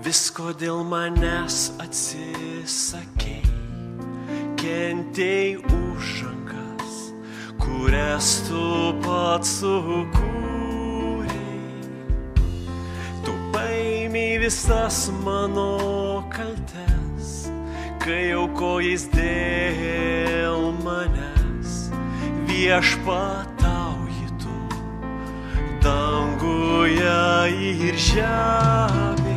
Visko dėl manęs atsisakei, kentėjai už rankas, kurias tu pats sukūrei. Tu paėmei visas mano kaltes, kai aukojais dėl manęs. Viešpatauji tu danguje ir žemėje.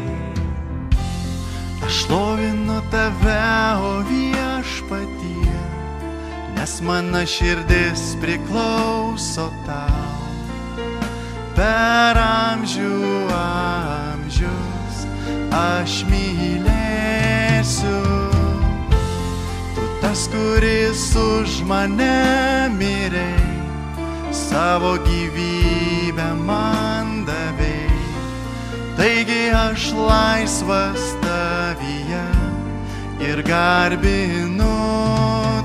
Aš šlovinu tave, o Viešpatie, nes mano širdis priklauso tau. Per amžius aš mylėsiu. Tu tas, kuris už mane mirei, savo gyvybę man davei. Taigi aš laisvas tavyje ir garbinu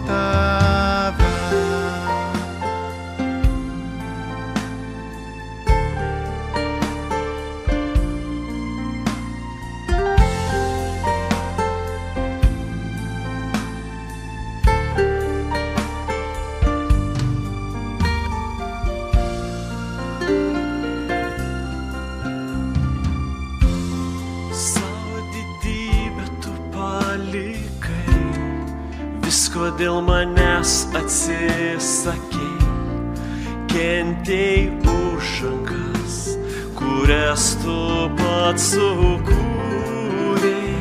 tave. Visko dėl manęs atsisakei, kentėjai už rankas, kurias tu pats sukūrei.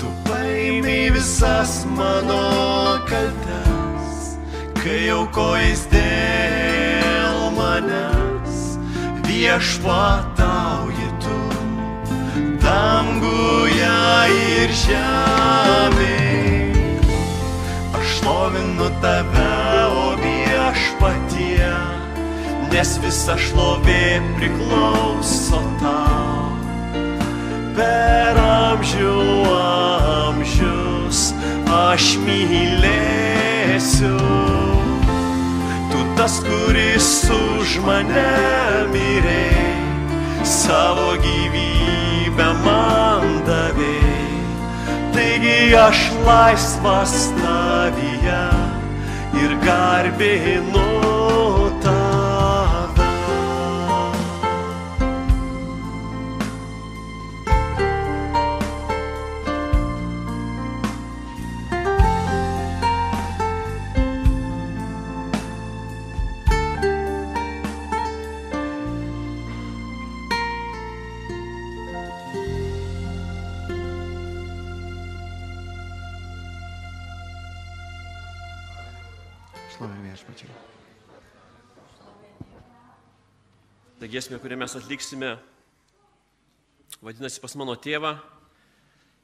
Tu paėmei visas mano kaltes, kai aukojais dėl manęs. Viešpatauji tu danguje ir žemėje. Šlovinu tave, o Viešpatie, nes visa šlovė priklauso tau. Per amžius aš mylėsiu. Tu tas, kuris už mane mirei, savo gyvybę man davei. Taigi aš laisvas tavyje ir garbinu tave. Šlovė Viešpačiui. Ta giesmė, kurią mes atliksime, vadinasi Pas mano tėvą.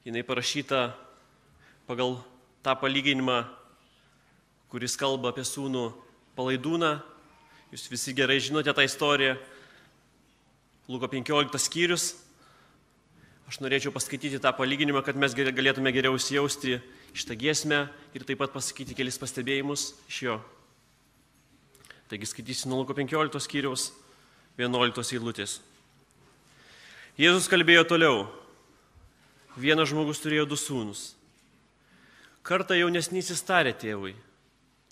Jinai parašyta pagal tą palyginimą, kuris kalba apie sūnų Palaidūną. Jūs visi gerai žinote tą istoriją. Luko 15 skyrius. Aš norėčiau paskaityti tą palyginimą, kad mes galėtume geriau įsijausti šitą giesmę ir taip pat pasakyti kelis pastebėjimus iš jo. Taigi skaitysiu nuo Luko 15 skyriaus 11 eilutės. Jėzus kalbėjo toliau. Vienas žmogus turėjo 2 sūnus. Kartą jaunesnysis tarė tėvui: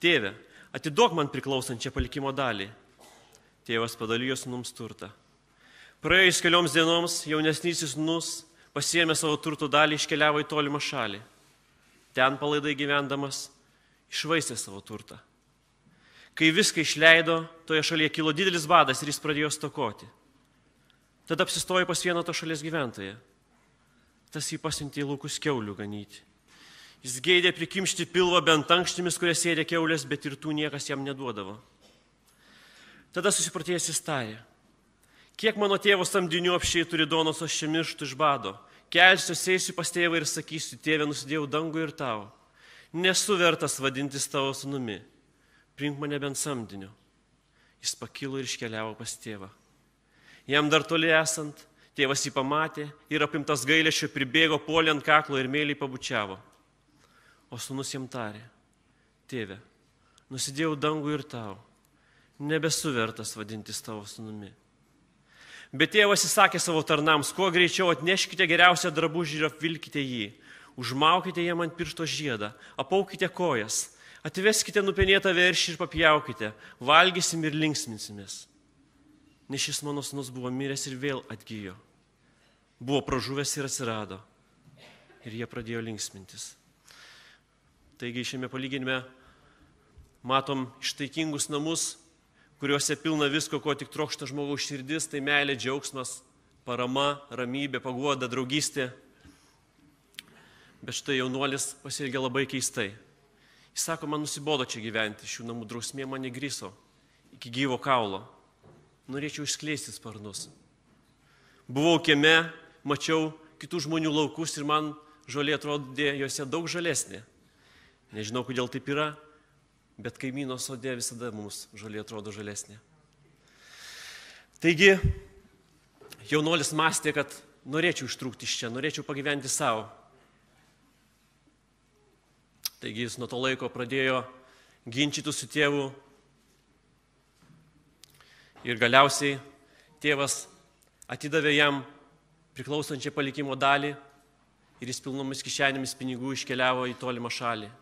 Tėve, atiduok man priklausančią palikimo dalį. Tėvas padalijo sūnums turtą. Praėjus kelioms dienoms jaunesnysis sūnus pasiėmė savo turto dalį, iškeliavo į tolimą šalį. Ten palaidai gyvendamas išvaistė savo turtą. Kai viską išleido, toje šalyje kilo didelis badas ir jis pradėjo stokoti. Tada apsistojo pas vieną to šalies gyventoją. Tas jį pasiuntė į laukus kiaulių ganyti. Jis geidė prikimšti pilvą bent ankštimis, kurie sėdė kiaulės, bet ir tų niekas jam neduodavo. Tada susipratėjęs jis tarė: Kiek mano tėvo samdinių apsčiai turi duonos, aš čia mirštu iš bado. Kelsiu, eisiu pas tėvą ir sakysiu: Tėve, nusidėjau dangų ir tau. Nesu vertas vadintis tavo sūnumi. Priimk mane bent samdiniu. Jis pakilo ir iškeliavo pas tėvą. Jam dar toli esant, tėvas jį pamatė ir apimtas gailesčio pribėgo, puolė ant kaklo ir meiliai pabučiavo. O sūnus jam tarė: Tėve, nusidėjau dangų ir tau. Nebesu vertas vadintis tavo sūnumi. Bet tėvas įsakė savo tarnams, kuo greičiau atneškite geriausią drabužį ir apvilkite jį. Užmaukite jam ant piršto žiedą, apaukite kojas, atveskite nupenėtą veršį ir papjaukite, valgysim ir linksminsimės. Nes šis mano sūnus buvo miręs ir vėl atgijo. Buvo pražuvęs ir atsirado. Ir jie pradėjo linksmintis. Taigi šiame palyginime matom ištaikingus namus, kuriuose pilna visko, ko tik trokšta žmogaus širdis, tai meilė, džiaugsmas, parama, ramybė, paguoda, draugystė. Bet štai jaunuolis pasielgė labai keistai. Jis sako, man nusibodo čia gyventi, šių namų drausmė mane griso iki gyvo kaulo. Norėčiau išskleisti sparnus. Buvau kieme, mačiau kitų žmonių laukus ir man žolė atrodė juose daug žalesnė. Nežinau, kodėl taip yra, bet kaimyno sode visada mums žolė atrodo žalesnė. Taigi, jaunuolis mąstė, kad norėčiau ištrūkti iš čia, norėčiau pagyventi savo. Taigi jis nuo to laiko pradėjo ginčyti su tėvu ir galiausiai tėvas atidavė jam priklausančią palikimo dalį ir jis pilnomis kišenėmis pinigų iškeliavo į tolimą šalį.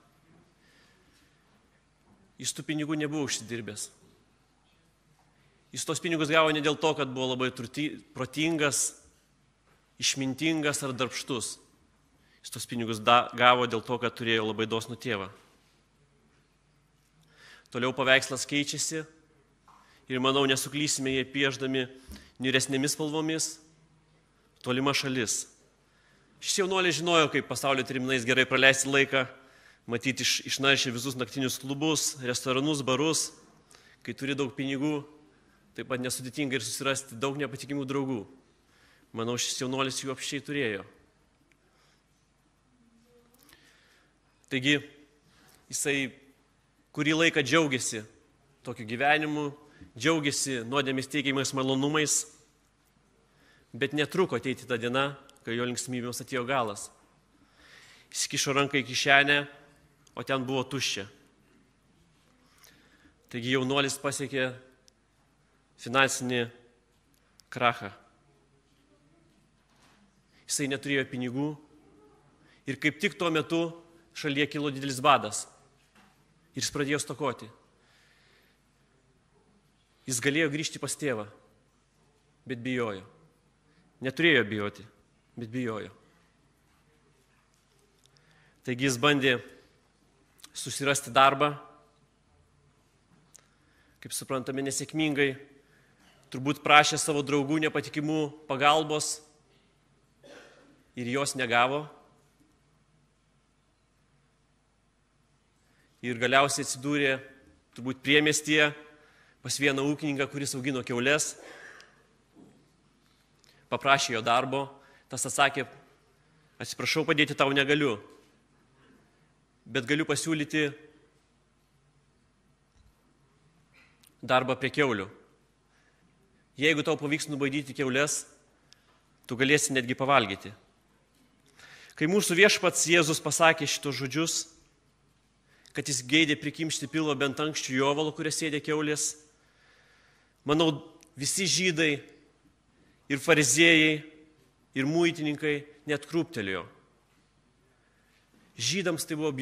Jis tų pinigų nebuvo užsidirbęs. Jis tos pinigus gavo ne dėl to, kad buvo labai protingas, išmintingas ar darbštus. Jis tos pinigus gavo dėl to, kad turėjo labai dosnų tėvą. Toliau paveikslas keičiasi ir manau nesuklysime jį pieždami niūresnėmis spalvomis, tolima šalis. Šis jaunuolis žinojo, kaip pasaulio terminais gerai praleisti laiką, matyti išnaršę visus naktinius klubus, restoranus, barus. Kai turi daug pinigų, taip pat nesudėtinga ir susirasti daug nepatikimų draugų. Manau, šis jaunuolis jų apščiai turėjo. Taigi, jisai kurį laiką džiaugiasi tokiu gyvenimu, džiaugiasi nuodėmės teikiamais malonumais, bet netruko ateiti tą dieną, kai jo linksmybėms atėjo galas. Jis kišo ranką į kišenę, o ten buvo tuščia. Taigi jaunuolis pasiekė finansinį krachą. Jisai neturėjo pinigų ir kaip tik tuo metu šalyje kilo didelis badas ir jis pradėjo stokoti. Jis galėjo grįžti pas tėvą, bet bijojo. Neturėjo bijoti, bet bijojo. Taigi jis bandė susirasti darbą, kaip suprantame, nesėkmingai, turbūt prašė savo draugų nepatikimų pagalbos ir jos negavo. Ir galiausiai atsidūrė turbūt priemiestyje pas vieną ūkininką, kuris augino kiaules. Paprašė jo darbo, tas atsakė, atsiprašau, padėti tau negaliu, bet galiu pasiūlyti darbą prie kiaulių. Jeigu tau pavyks nubaidyti kiaules, tu galėsi netgi pavalgyti. Kai mūsų viešpats Jėzus pasakė šitos žodžius, kad jis geidė prikimšti pilvo bent ankščių jovalo, kurie sėdė kiaulės, manau, visi žydai ir fariziejai ir muitininkai net krūptelėjo. Žydams tai buvo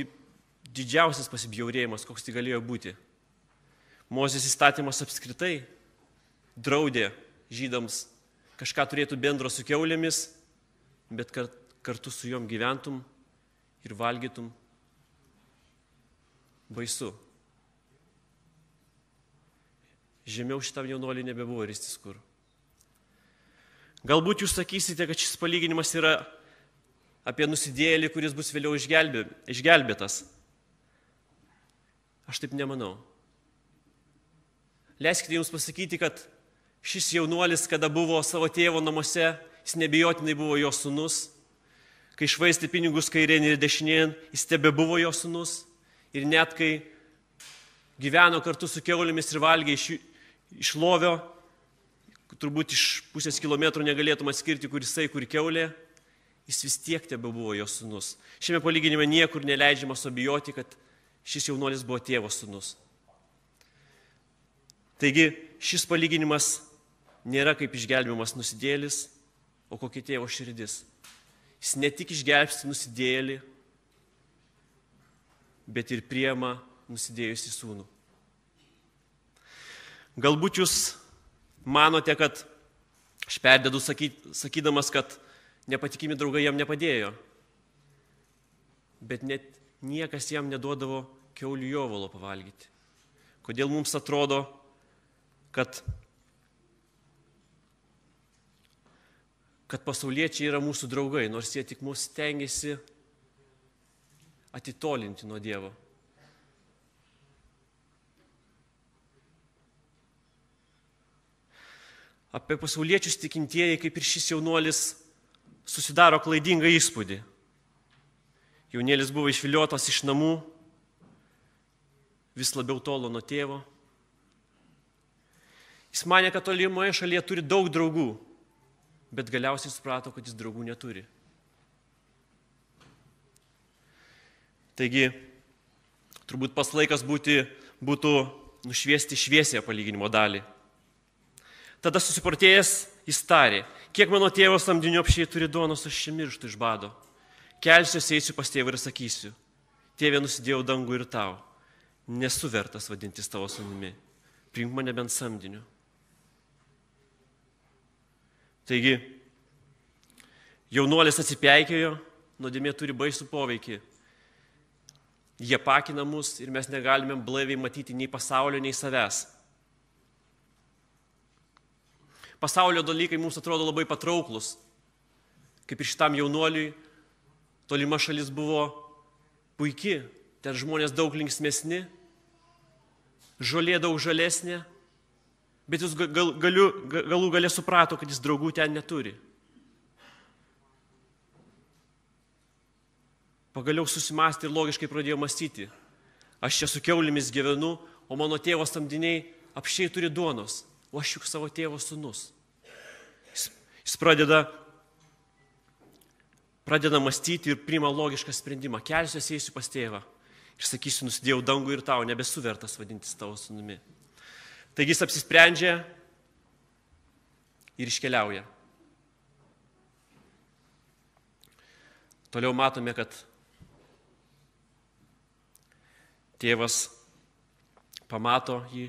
didžiausias pasibjaurėjimas, koks tai galėjo būti. Mozės įstatymas apskritai draudė žydams kažką turėtų bendro su kiaulėmis, bet kartu su jom gyventum ir valgytum. Baisu. Žemiau šitam jaunuoliui nebebuvo ristis kur. Galbūt jūs sakysite, kad šis palyginimas yra apie nusidėjėlį, kuris bus vėliau išgelbėtas. Aš taip nemanau. Leiskite jums pasakyti, kad šis jaunuolis, kada buvo savo tėvo namuose, jis nebijotinai buvo jo sūnus. Kai švaistė pinigus kairėn ir dešinėn, jis tebebuvo jo sūnus. Ir net kai gyveno kartu su kiaulėmis ir valgė iš lovio, turbūt iš pusės kilometrų negalėtum atskirti, kur jisai, kur kiaulė, jis vis tiek tebebuvo jo sūnus. Šiame palyginime niekur neleidžiama suabejoti, kad šis jaunuolis buvo tėvo sūnus. Taigi šis palyginimas nėra kaip išgelbimas nusidėlis, o kokia tėvo širdis. Jis ne tik išgelbsti nusidėlį, bet ir priima nusidėjusį sūnų. Galbūt jūs manote, kad aš perdedu sakydamas, kad nepatikimi draugai jam nepadėjo, bet net niekas jam neduodavo kiaulių jovalo pavalgyti. Kodėl mums atrodo, kad pasauliečiai yra mūsų draugai, nors jie tik mus stengiasi atitolinti nuo Dievo. Apie pasauliečius tikintieji, kaip ir šis jaunuolis, susidaro klaidingą įspūdį. Jaunėlis buvo išviliotas iš namų, vis labiau tolo nuo tėvo. Jis manė, kad tolimoje šalyje turi daug draugų, bet galiausiai suprato, kad jis draugų neturi. Taigi, turbūt pas laikas būtų nušviesti šviesiąją palyginimo dalį. Tada susiprotėjęs jis tarė, kiek mano tėvo samdinių apsčiai turi duonos, aš čia mirštu iš bado. Kelsiuosi, eisiu pas tėvą ir sakysiu, tėve, nusidėjau dangų ir tau, nesu vertas vadintis tavo sūnumi, priimk mane bent samdiniu. Taigi, jaunuolis atsipeikėjo, nuodėmė turi baisų poveikį. Jie pakina mus ir mes negalime blaiviai matyti nei pasaulio, nei savęs. Pasaulio dalykai mums atrodo labai patrauklus. Kaip ir šitam jaunuoliui, tolima šalis buvo puiki, ten žmonės daug linksmesni, žolė daug žalesnė, bet jis galų gale suprato, kad jis draugų ten neturi. Pagaliau susimąstė ir logiškai pradėjo mąstyti. Aš čia su kiaulėmis gyvenu, o mano tėvo samdiniai apsčiai turi duonos, o aš juk savo tėvo sūnus. Jis pradeda mąstyti ir priima logišką sprendimą. Kelsiuosi, eisiu pas tėvą ir sakysiu, nusidėjau dangų ir tau, nebesu vertas vadintis tavo sūnumi. Taigi jis apsisprendžia ir iškeliauja. Toliau matome, kad tėvas pamato jį,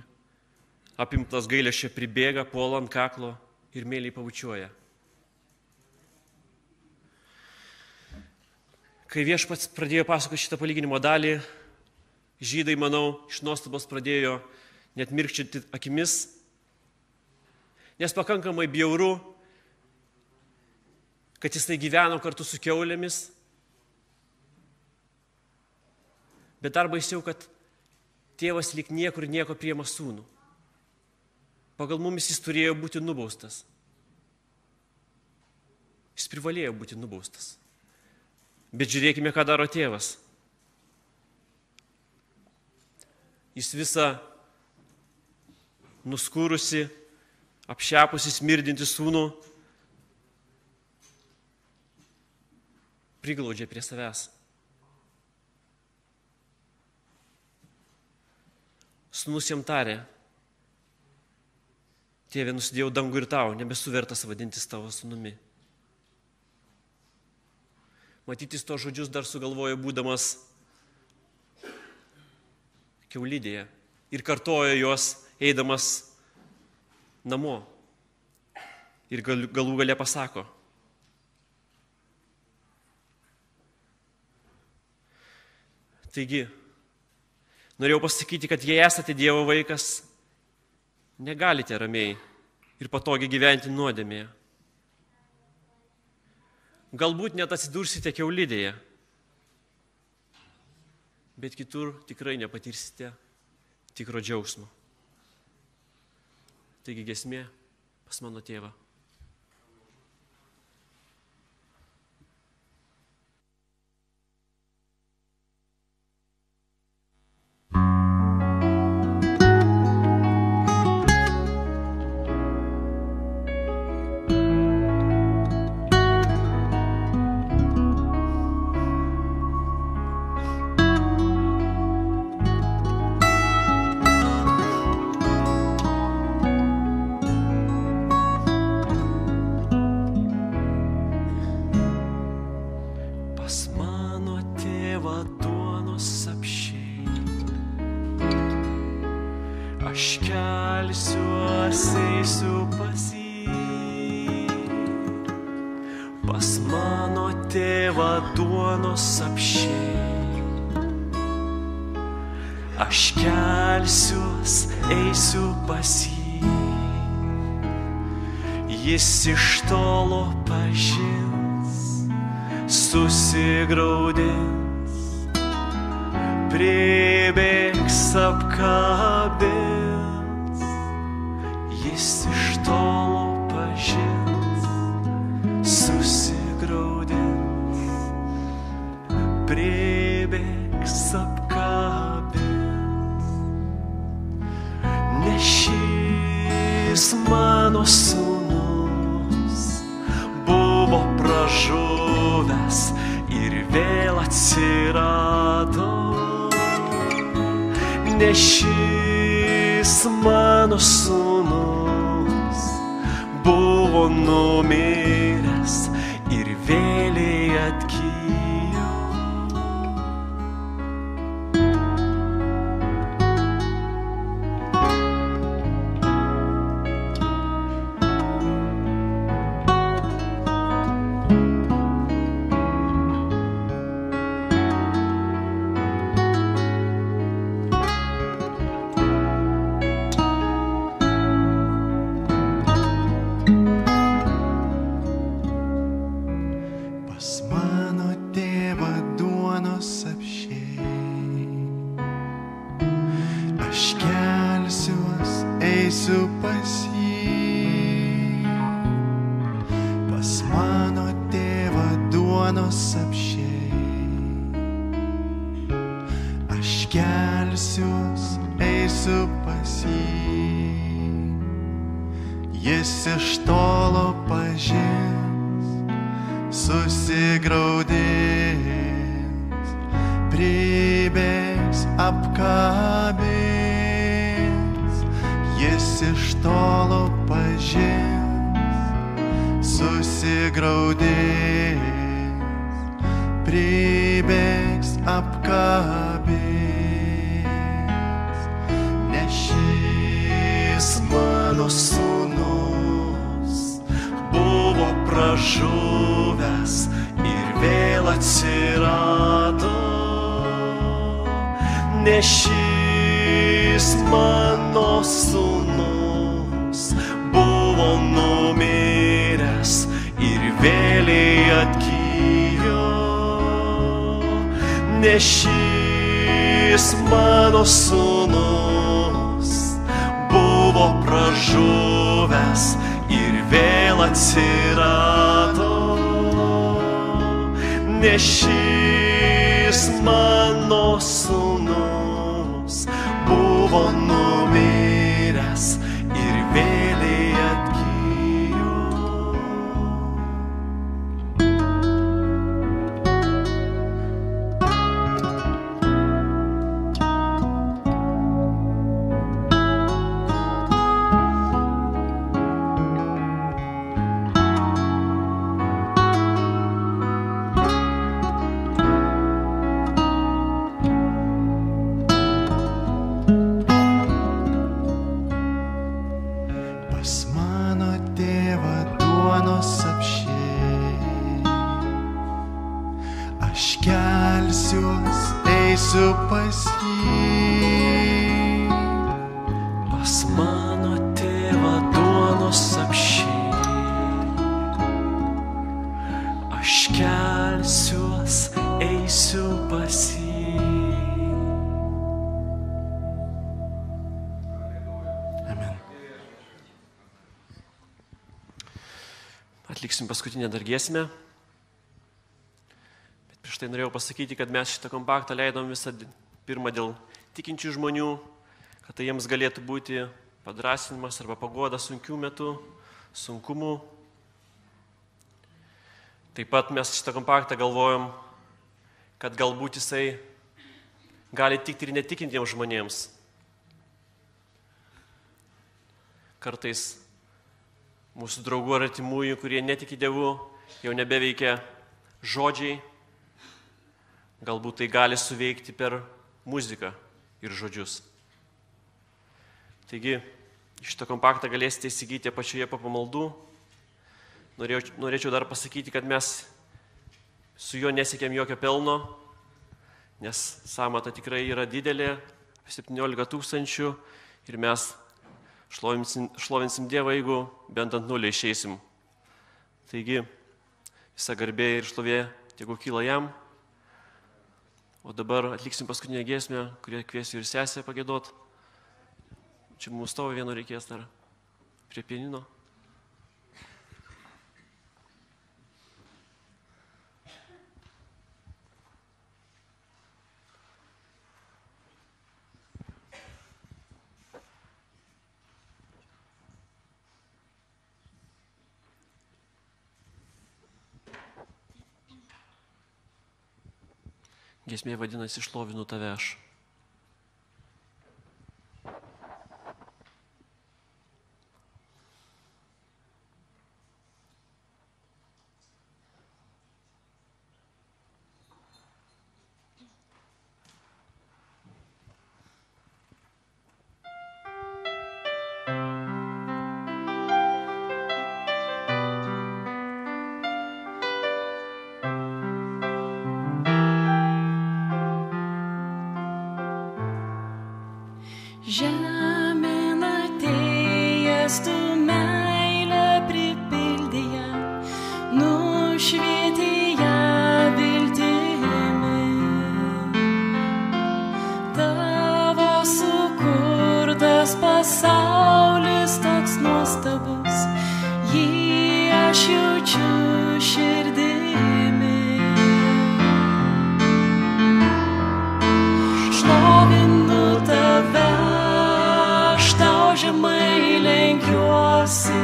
apimtas gailesčio pribėga, puola ant kaklo ir meiliai pabučiuoja. Kai Viešpats pradėjo pasakoti šitą palyginimo dalį, žydai, manau, iš nuostabos pradėjo net mirkčioti akimis, nes pakankamai bjauru, kad jisai gyveno kartu su kiaulėmis, bet dar baisiau, kad tėvas lyg niekur nieko priima sūnų. Pagal mumis jis turėjo būti nubaustas. Jis privalėjo būti nubaustas. Bet žiūrėkime, ką daro tėvas. Jis visą nuskūrusi, apšepusi, smirdinti sūnų priglaudžia prie savęs. Sūnus jam tarė, tėve, nusidėjau dangų ir tau, nebesu vertas vadintis tavo sūnumi. Matytis to žodžius dar sugalvojo būdamas kiaulidėje ir kartojo juos eidamas namo. Ir galų gale pasako. Taigi, norėjau pasakyti, kad jei esate Dievo vaikas, negalite ramiai ir patogiai gyventi nuodėmėje. Galbūt net atsidursite kiaulidėje, bet kitur tikrai nepatirsite tikro džiaugsmo. Taigi giesmė pas mano tėvą. Aš kelsiuos, eisiu pas jį, pas mano tėvą duonos apsčiai. Aš kelsiuos, eisiu pas jį, jis iš tolo pažins, susigraudins, pribėgs apkabins, jis iš tolo pažins, susigraudins, pribėgs apkabins. Ne šis mano sūnus buvo pražuvęs ir vėl atsirado. Ne šis mano sūnus buvo numiręs ir vėliai atgijo. Jis iš tolo pažins, susigraudins, pribėgs apkabins. Jis iš tolo pažins, susigraudins, pribėgs apkabins. Ne šis mano sūnus buvo pražuvęs ir vėl atsirado. Ne šis mano sūnus buvo numiręs ir vėliai atgijo. Ne šis mano sūnus buvo pražuvęs ir vėl atsirado. Ne šis mano sūnus buvo numiręs ir vėliai atgijo. Eisiu pas jį, pas mano tėvą duonos apsčiai. Aš kelsiuos, eisiu pas jį. Amen. Atliksim paskutinę dar giesmę. Prieš tai norėjau pasakyti, kad mes šitą kompaktą leidom visą pirmą dėl tikinčių žmonių, kad tai jiems galėtų būti padrasinimas arba paguoda sunkių metų, sunkumų. Taip pat mes šitą kompaktą galvojom, kad galbūt jisai gali tikti ir netikintiems žmonėms. Kartais mūsų draugų ar artimųjų, kurie netiki Dievu, jau nebeveikia žodžiai. Galbūt tai gali suveikti per muziką ir žodžius. Taigi, šitą kompaktą galėsite įsigyti apačioje po pamaldų. Norėčiau dar pasakyti, kad mes su juo nesiekėm jokio pelno, nes sąmata tikrai yra didelė, 17 000, ir mes šlovinsim Dievą, jeigu bent ant nulio išeisim. Taigi, visa garbė ir šlovė tegu kyla jam. O dabar atliksim paskutinę giesmę, kurie kviesiu ir sesę pagėdot. Čia mums stovi vieno reikės dar prie pianino. Giesmė vadinasi Šlovinu tave aš. Žemėn atėjęs tu meilę pripildėje, nušvietėje viltimi. Tavo sukurtas pasaulis toks nuostabus, jį aš jaučiu širdimi. Šlovinu tave, žemai lenkiuosi,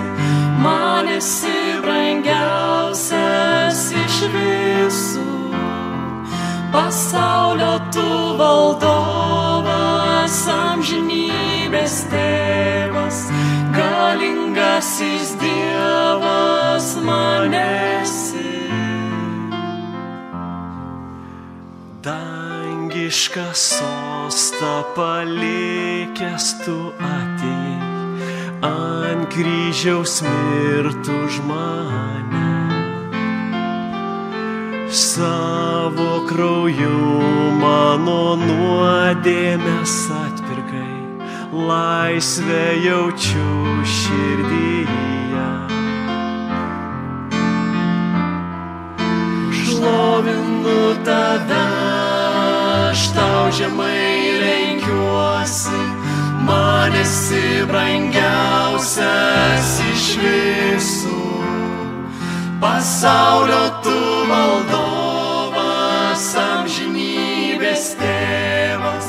man esi brangiausias iš visų. Pasaulio tu valdovas, amžinybės tėvas, galingasis Dievas man esi. Dangišką sostą palikęs tu atėjai, ant kryžiaus mirt už mane. Savo krauju mano nuodėmes atpirkai, laisvę jaučiu širdyje. Šlovinu tave, aš tau žemai lenkiuosi, man esi brangiausias iš visų. Pasaulio tu valdovas, amžinybės tėvas,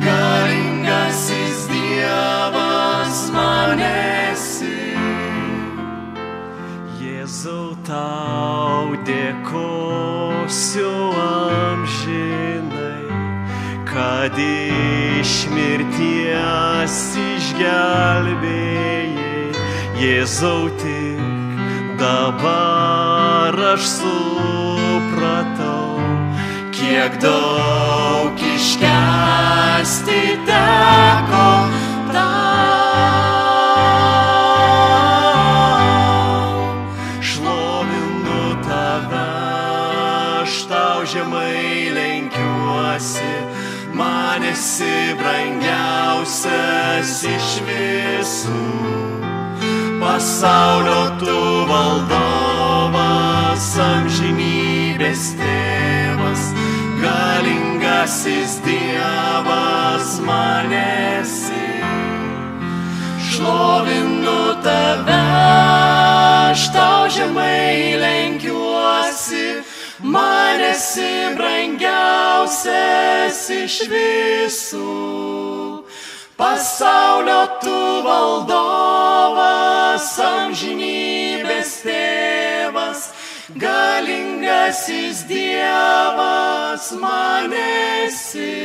galingasis Dievas man esi. Jėzau, tau dėkosiu amžinai, kad iš mirties išgelbėjai. Jėzau, tik dabar aš supratau, kiek daug iškęsti teko tau. Šlovinu tave, aš tau žemai lenkiuosi, man esi brangiausias iš visų. Pasaulio tu valdovas, amžinybės tėvas, galingasis Dievas man esi. Šlovinu tave, aš tau žemai lenkiuosi, man esi brangiausias iš visų. Pasaulio tu valdovas, amžinybės tėvas, galingasis Dievas man esi.